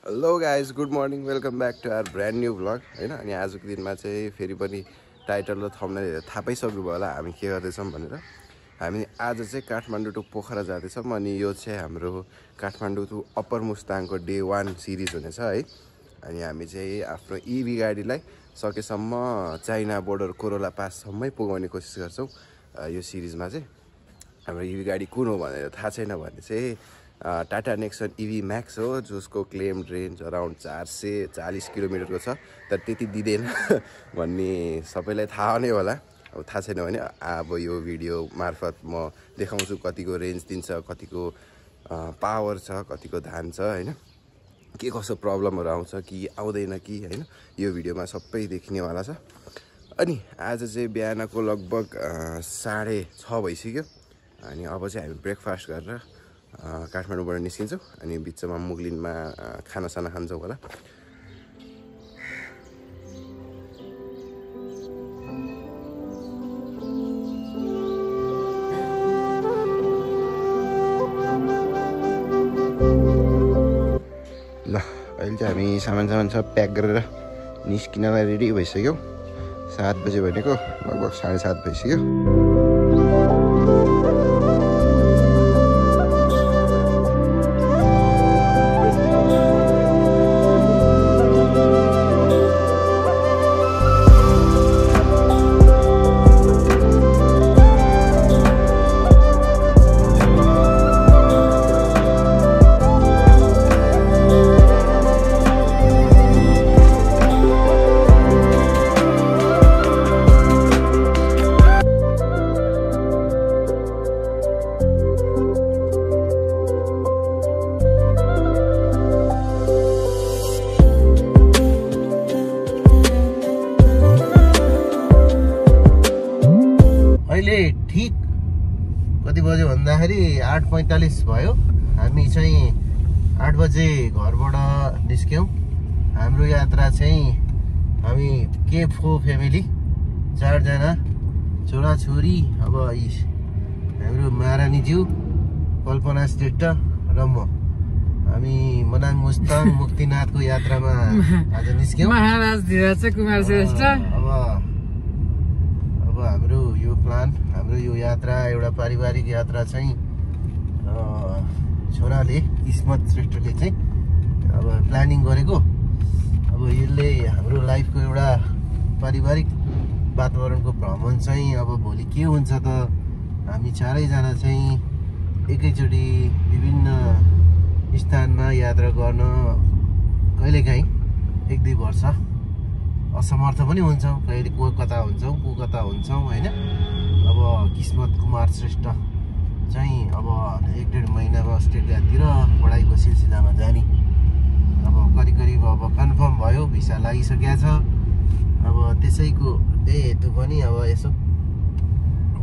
Hello guys good morning welcome back to our brand new vlog होइन। अनि आजको दिनमा चाहिँ फेरि पनि टाइटल र थम्बनेल हेरेर थाहा पाइसक्नुभयो होला हामी के गर्दैछौँ भनेर। हामी आज चाहिँ काठमाडौँ टु पोखरा जाँदैछौँ। अनि यो चाहिँ हाम्रो काठमाडौँ टु अप्पर मुस्ताङको डे 1 सिरिज हुनेछ है। अनि हामी चाहिँ आफ्नो इभी गाडीलाई सकेसम्म चाइना बोर्डर कोरोला पाससम्मै पुगाउने कोसिस गर्छौँ। यो सिरिजमा चाहिँ हाम्रो इभी गाडी कुन हो भनेर थाहा छैन भने चाहिँ टाटा नेक्सन इभी म्याक्स हो, जसको क्लेम रेन्ज अराउन्ड 440 किलोमिटरको छ। तर त्यति दिँदैन भन्ने सबैलाई थाहा नै होला। अब थाहा छैन भने अब यो भिडियो मार्फत म देखाउँछु कतिको रेन्ज दिन्छ, कतिको पावर छ, कतिको धान छ होइन, के कसो प्रब्लमहरू आउँछ कि आउँदैन कि होइन, यो भिडियोमा सबै देखिनेवाला छ। अनि आज चाहिँ बिहानको लगभग 6:30 भइसक्यो। अनि अब चाहिँ हामी ब्रेकफास्ट गरेर काठमाडौँबाट निस्किन्छौँ। अनि बिचमा मुगलिनमा खानासाना खान्छौँ होला। ल अहिले चाहिँ हामी सामान सब प्याक गरेर निस्किनलाई रेडी भइसक्यौँ। 7 बजे भनेको लगभग 7:30 भइसक्यो। ठिक कति बज्यो भन्दाखेरि 8:45 भयो। हामी चाहिँ 8 बजे घरबाट निस्क्यौँ। हाम्रो यात्रा चाहिँ हामी के4 फ्यामिली 4 जना छोराछोरी, अब हाम्रो महारानीज्यू कल्पना श्रेष्ठ र म, हामी मनाङ मुस्ताङ मुक्तिनाथको यात्रामा आज निस्क्यौँ। महाराज धीरज कुमार श्रेष्ठ। अब हाम्रो यो प्लान, हाम्रो यो यात्रा एउटा पारिवारिक यात्रा चाहिँ छोराले किस्मत श्रेष्ठले चाहिँ अब प्लानिङ गरेको। अब यसले हाम्रो लाइफको एउटा पारिवारिक वातावरणको भ्रमण चाहिँ अब भोलि के हुन्छ त हामी 4जना चाहिँ एकैचोटि विभिन्न स्थानमा यात्रा गर्न कहिलेकाहीँ 1-2 वर्ष असमर्थ पनि हुन्छौँ, कहिले कता हुन्छौँ होइन। अब किस्मत कुमार श्रेष्ठ चाहिँ अब 1-1.5 महिनामा अस्ट्रेलियातिर पढाइको सिलसिलामा जाने अब करिब अब कन्फर्म भयो, भिसा लागिसकेको छ। अब त्यसैको हेतु पनि अब यसो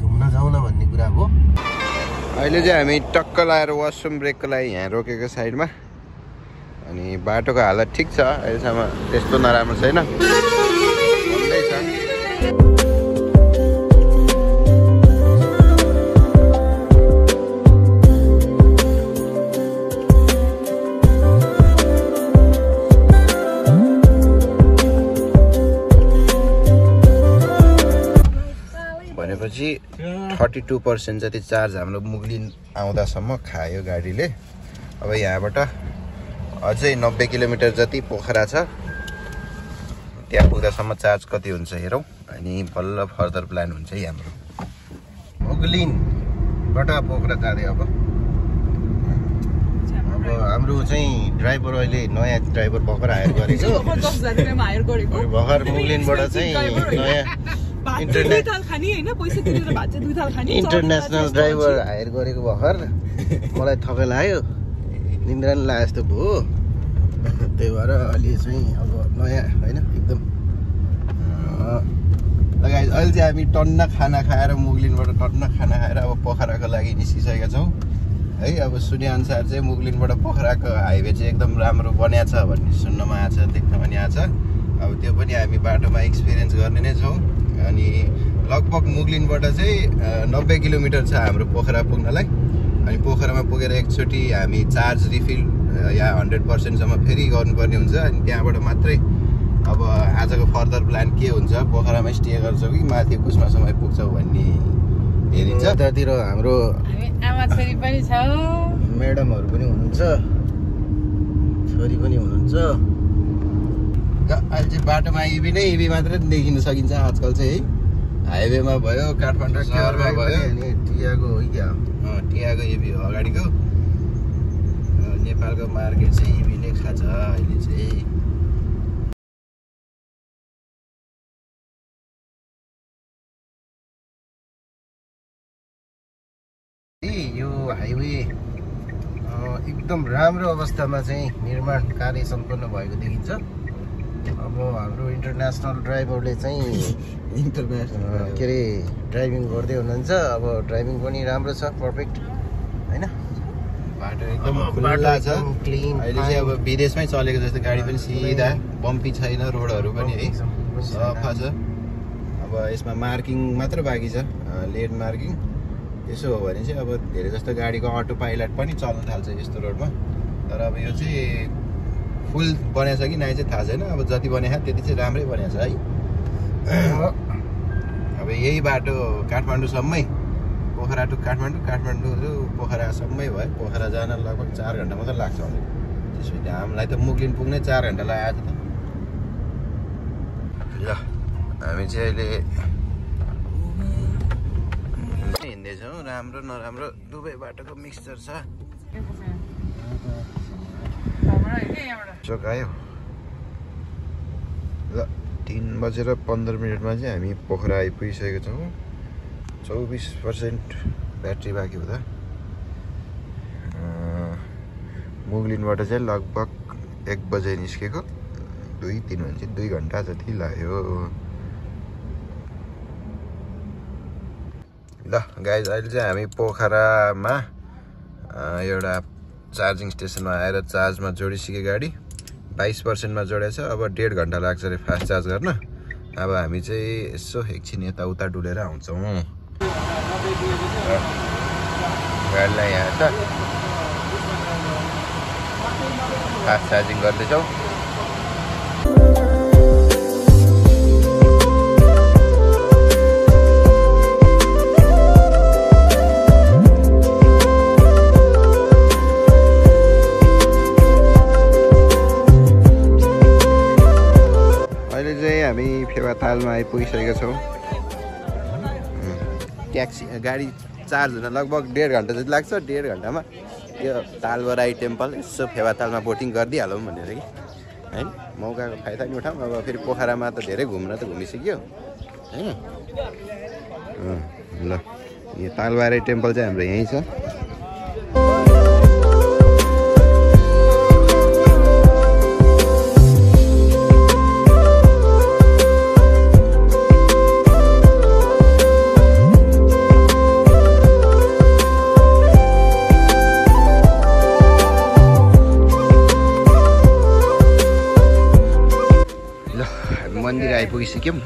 घुम्न जाउँ न भन्ने कुरा हो। अहिले चाहिँ हामी टक्क लाएर वासरुम ब्रेकको लागि यहाँ रोकेको साइडमा। अनि बाटोको हालत ठिक छ, अहिलेसम्म त्यस्तो नराम्रो छैन। भनेपछि 32% जति चार्ज हाम्रो मुगलिन आउँदासम्म खायो गाडीले। अब यहाँबाट अझै 90 किलोमिटर जति पोखरा छ, त्यहाँ पुग्दासम्म चार्ज कति हुन्छ हेरौँ। अनि बल्ल फर्दर प्लान हुन्छ है हाम्रो। मुगलिनबाट पोखरा जाँदै अब हाम्रो चाहिँ ड्राइभर, अहिले नयाँ ड्राइभर भर्खर हायर गरेको। भर्खर मुगलिनबाट चाहिँ नयाँ इन्टरनेसनल ड्राइभर हायर गरेको भर्खर। मलाई थकै लाग्यो, निन्द्रा नि लागे जस्तो भयो। त्यही भएर अहिले चाहिँ अब नयाँ होइन एकदम। अहिले चाहिँ हामी टन्न खाना खाएर, मुगलिनबाट टन्न खाना खाएर अब पोखराको लागि निस्किसकेका छौँ है। अब सुनेअनुसार चाहिँ मुगलिनबाट पोखराको हाइवे चाहिँ एकदम राम्रो बनिएको छ भन्ने सुन्नमा आएको छ, देख्न पनि आएको छ। अब त्यो पनि हामी बाटोमा एक्सपिरियन्स गर्ने नै छौँ। अनि लगभग मुगलिनबाट चाहिँ 90 किलोमिटर छ हाम्रो पोखरा पुग्नलाई। अनि पोखरामा पुगेर एकचोटि हामी चार्ज रिफिल या 100% सम्म फेरि गर्नुपर्ने हुन्छ अनि त्यहाँबाट मात्रै अब आजको फर्दर प्लान के हुन्छ पोखरामा स्टे गर्छौँ कि माथि कुस्मासम्म पुग्छौँ भन्ने हेरिन्छ त्यतातिर हाम्रो आमा छोरी पनि छ म्याडमहरू पनि हुनुहुन्छ छोरी पनि हुनुहुन्छ अहिले चाहिँ बाटोमा इभी नै इभी मात्रै देखिन सकिन्छ आजकल चाहिँ है हाइवेमा भयो काठमाडौँ सहरमा भयो टियागो टियागो इभी हो अगाडिको नेपालको मार्केट चाहिँ इभीले खान्छ अहिले चाहिँ यो हाइवे एकदम राम्रो अवस्थामा चाहिँ निर्माण कार्य सम्पन्न भएको देखिन्छ अब हाम्रो इन्टरनेसनल ड्राइभरले चाहिँ के अरे ड्राइभिङ गर्दै हुनुहुन्छ अब ड्राइभिङ पनि राम्रो छ पर्फेक्ट होइन बाटो एकदम खुल्ला छ क्लिन अहिले चाहिँ अब विदेशमै चलेको जस्तो गाडी पनि सिधा बम्पी छैन रोडहरू पनि है सफा छ अब यसमा मार्किङ मात्र बाँकी छ लेन मार्किङ यसो हो भने चाहिँ अब धेरै जस्तो गाडीको अटो पाइलट पनि चल्न थाल्छ यस्तो रोडमा तर अब यो चाहिँ फुल बनेको छ कि नाइ चाहिँ थाहा छैन अब जति बनेको त्यति चाहिँ राम्रै बनेको छ है अब यही बाटो काठमाडौँसम्मै पोखरा टु काठमाडौँ काठमाडौँ टु पोखरासम्मै भयो पोखरा जान लगभग 4 घन्टा मात्रै लाग्छ होला त्यसपछि हामीलाई त मुगलिन पुग्नै 4 घन्टा लाग्यो आज त ल हामी चाहिँ अहिले हिँड्दैछौँ राम्रो नराम्रो दुवै बाटोको मिक्सचर छ चोकायो ल 3:15 चाहिँ हामी पोखरा आइपुगिसकेको छौँ 24% ब्याट्री बाँकी हुँदा मुगलिनबाट चाहिँ लगभग 1 बजे निस्केको 2-3 भने चाहिँ 2 घन्टा जति लाग्यो ल गाइज अहिले चाहिँ हामी पोखरामा एउटा चार्जिङ स्टेसनमा आएर चार्जमा जोडिसक्यो गाडी 22%मा जोडेछ अब 1.5 घन्टा लाग्छ अरे फास्ट चार्ज गर्न अब हामी चाहिँ यसो एकछिन यताउता डुलेर आउँछौँ गाडीलाई यहाँ छ फास्ट चार्जिङ गर्दैछौँ हामी फेवातालमा आइपुगिसकेका छौँ ट्याक्सी गाडी चार्ज हुन लगभग 1.5 घन्टा जति लाग्छ 1.5 घन्टामा यो तालबराई टेम्पल यसो फेवातालमा बोटिङ गरिदिइहालौँ भनेर कि होइन मौकाको फाइदा नि उठाउँ अब फेरि पोखरामा त धेरै घुम्न त घुमिसक्यो होइन ल यो तालबराई टेम्पल चाहिँ हाम्रो यहीँ छ मन्दिर आइपुगिसक्यौँ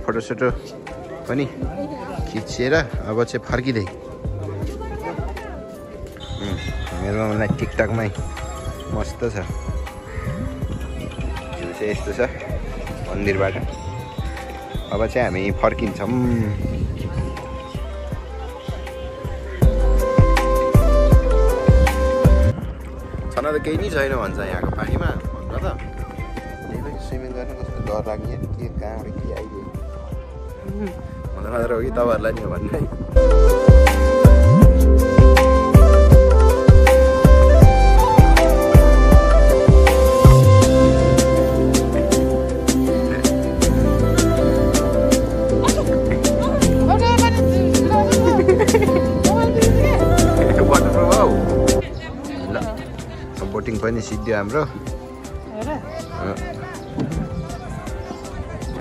फोटोसोटो पनि खिचेर अब चाहिँ फर्किँदै मेरो मलाई टिकटकमै मस्त छ त्यो चाहिँ यस्तो छ मन्दिरबाट अब चाहिँ हामी फर्किन्छौँ छन त केही नै छैन भन्छ यहाँको पानीमा भन्न त त्यही पनि स्विमिङ गर्न कस्तो डर लाग्ने के कहाँबाट के आइदियो मलाई मात्र हो कि तपाईँहरूलाई नि हो भन्ने पनि सिद्धियो हाम्रो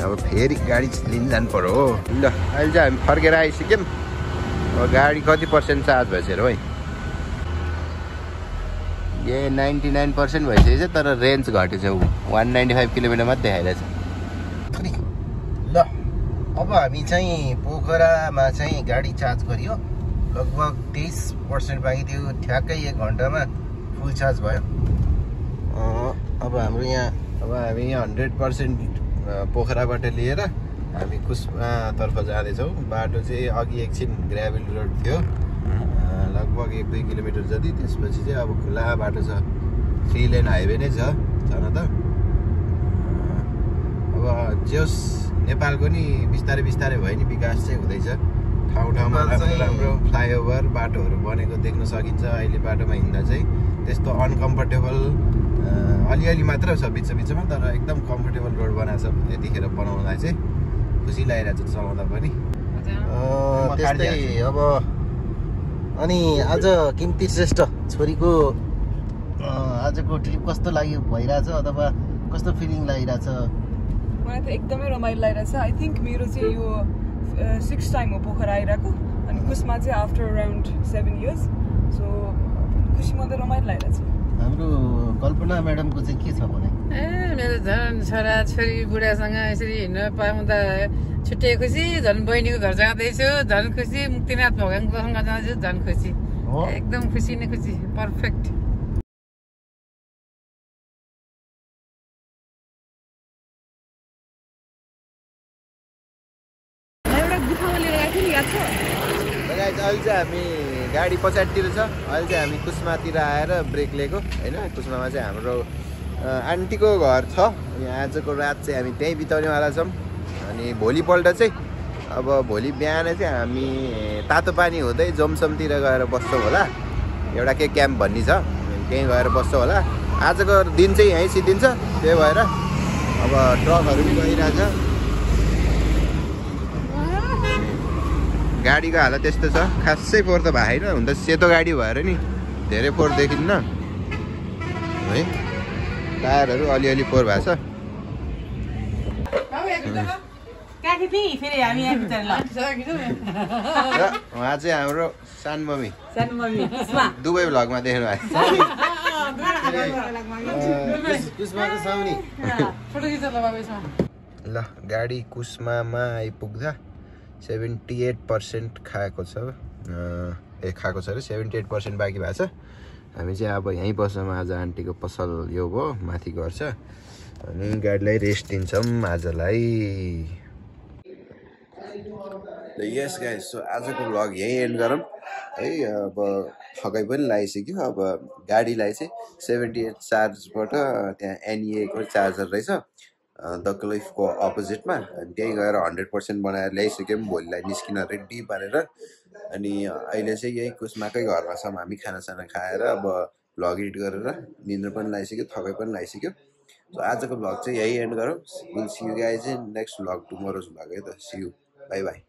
अब फेरि गाडी लिन जानु पर्यो हो ल अहिले चाहिँ हामी फर्केर आइसक्यौँ अब गाडी कति पर्सेन्ट चार्ज भएछ हेर भाइ ए 99% भइसकेछ तर रेन्ज घटेछ 195 किलोमिटर मात्रै देखाइरहेछ ल अब हामी चाहिँ पोखरामा चाहिँ गाडी चार्ज गरियो लगभग 23% बाँकी थियो ठ्याक्कै 1 घन्टामा फुल चार्ज भयो अब हामी यहाँ 100% पोखराबाट लिएर हामी कुस्मातर्फ जाँदैछौँ बाटो चाहिँ अघि एकछिन ग्राभल रोड थियो लगभग 1-2 किलोमिटर जति त्यसपछि चाहिँ अब खुला बाटो छ 3 लेन हाइवे नै छ छन त अब जस नेपालको नि बिस्तारै बिस्तारै भयो नि विकास चाहिँ हुँदैछ ठाउँ ठाउँमा राम्रो फ्लाइओभर बाटोहरू बनेको देख्न सकिन्छ अहिले बाटोमा हिँड्दा चाहिँ त्यस्तो अनकम्फर्टेबल अलिअलि मात्र छ बिचमा तर एकदम कम्फर्टेबल रोड बनाएको छ यतिखेर बनाउँदा चाहिँ खुसी लागिरहेको छ चलाउँदा पनि त्यस्तै अब अनि आज किम्ती श्रेष्ठ छोरीको आजको ट्रिप कस्तो लाग्यो भइरहेछ अथवा कस्तो फिलिङ लागिरहेछ मलाई त एकदमै रमाइलो लागिरहेछ आई थिङ्क मेरो चाहिँ यो 6th टाइम हो पोखरा आइरहेको अनि कुसमा चाहिँ आफ्टर अराउन्ड 7 years सो खुसी मलाई रमाइलो लागिरहेछ हाम्रो कल्पना म्याडमको चाहिँ के छ भने मेरो झन् छोरा छोरी बुढासँग यसरी हिँड्न पाउँदा छुट्टै खुसी झन् बहिनीको घर जाँदैछु झन् खुसी मुक्तिनाथ भगवान्कोसँग जाँदैछु झन् खुसी एकदम खुसी नै खुसी पर्फेक्ट अहिले चाहिँ हामी गाडी पछाडितिर छ अहिले चाहिँ हामी कुस्मातिर आएर ब्रेक लिएको होइन कुस्मामा चाहिँ हाम्रो आन्टीको घर छ अनि आजको रात चाहिँ हामी त्यहीँ बिताउनेवाला छौँ अनि भोलिपल्ट चाहिँ अब भोलि बिहान चाहिँ हामी तातो पानी हुँदै जोमसमतिर गएर बस्छौँ होला एउटा के क्याम्प भन्ने छ त्यहीँ गएर बस्छौँ होला आजको दिन चाहिँ यहीँ सिद्धिन्छ त्यही भएर अब ट्रकहरू पनि गइरहेछ गाडीको हालत त्यस्तो छ खासै फोहोर त भएन हुन त सेतो गाडी भएर नि धेरै फोहोर देखिन्न है टायरहरू अलिअलि फोहोर भएको छ उहाँ चाहिँ हाम्रो सानो मम्मी दुबई भ्लगमा देख्नु भएको ल गाडी कुस्मामा आइपुग्दा 78% खाएको छ खाएको छ अरे 78% बाँकी भएको छ हामी चाहिँ अब यहीँ बस्छौँ आज आन्टीको पसल यो भयो माथि गर्छ अनि गाडीलाई रेस्ट दिन्छौँ आजलाई यस गाइस सो आजको भ्लग यहीँ एन्ड गरौँ है अब थकाइ पनि लगाइसक्यो अब गाडीलाई चाहिँ 78 चार्जबाट त्यहाँ एनइएको चार्जर रहेछ द क्लिफको अपोजिटमा अनि त्यहीँ गएर 100% बनाएर ल्याइसक्यौँ भोलिलाई निस्किन रेडी पारेर अनि अहिले चाहिँ यही कुस्माकै घरमा छौँ हामी खानासाना खाएर अब भ्लग एडिट गरेर निन्द्रा पनि लगाइसक्यो थकाइ पनि लगाइसक्यो सो आजको भ्लग चाहिँ यही एन्ड गरौँ will see you guys in next vlog tomorrow's vlog है त सी यु बाई बाई